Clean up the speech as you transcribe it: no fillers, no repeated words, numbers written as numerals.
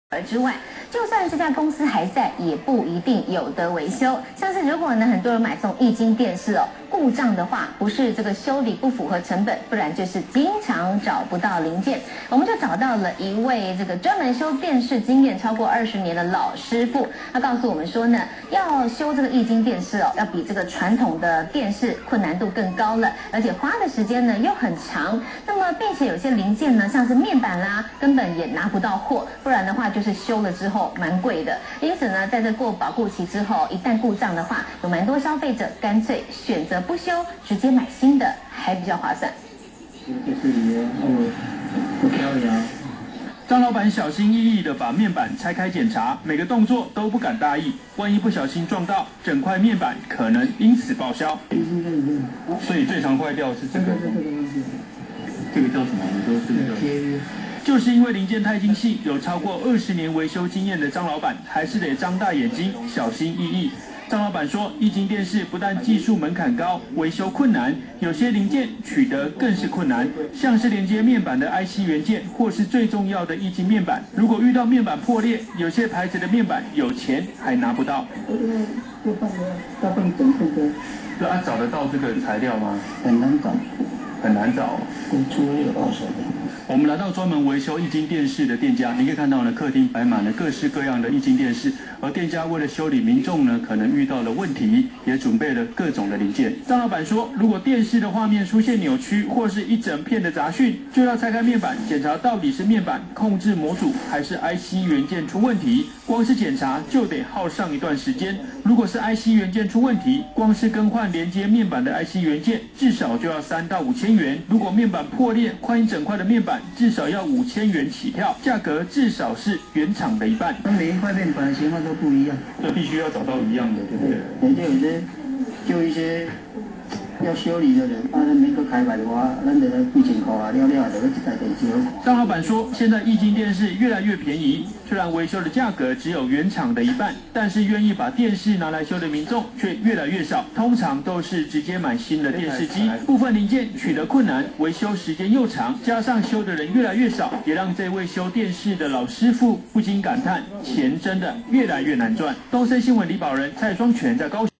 之外，就算这家公司还在，也不一定有得维修。像是如果呢，很多人买这种液晶电视哦，故障的话，不是这个修理不符合成本，不然就是经常找不到零件。我们就找到了一位这个专门修电视经验超过20年的老师傅，他告诉我们说呢，要修这个液晶电视哦，要比这个传统的电视困难度更高了，而且花的时间呢又很长。那么，并且有些零件呢，像是面板啦，根本也拿不到货，不然的话就是修了之后蛮贵的。因此呢，在这过保固期之后，一旦故障的话，有蛮多消费者干脆选择不修，直接买新的，还比较划算。张老板小心翼翼地把面板拆开检查，每个动作都不敢大意，万一不小心撞到，整块面板可能因此报销。所以最常坏掉是这个。这个叫什么？你说这个叫？就是因为零件太精细，有超过20年维修经验的张老板，还是得张大眼睛，小心翼翼。张老板说，液晶电视不但技术门槛高，维修困难，有些零件取得更是困难，像是连接面板的 IC 元件，或是最重要的液晶面板，如果遇到面板破裂，有些牌子的面板有钱还拿不到。那找得到这个材料吗？很难找。很难找，我们来到专门维修液晶电视的店家，你可以看到呢，客厅摆满了各式各样的液晶电视，而店家为了修理民众呢可能遇到的问题，也准备了各种的零件。张老板说，如果电视的画面出现扭曲或是一整片的杂讯，就要拆开面板检查到底是面板控制模组还是 IC 元件出问题。光是检查就得耗上一段时间。如果是 IC 元件出问题，光是更换连接面板的 IC 元件，至少就要3到5千元。如果面板破裂，换一整块的面板，至少要5000元起跳，价格至少是原厂的一半。每一块面板的型号都不一样，这必须要找到一样的，对不对？就一些要修理的人，咱免去开卖的话，咱就几千块啊，了就去一台电视。张老板说，现在液晶电视越来越便宜，虽然维修的价格只有原厂的一半，但是愿意把电视拿来修的民众却越来越少，通常都是直接买新的电视机，部分零件取得困难，维修时间又长，加上修的人越来越少，也让这位修电视的老师傅不禁感叹，钱真的越来越难赚。东森新闻李宝仁、蔡双全在高雄。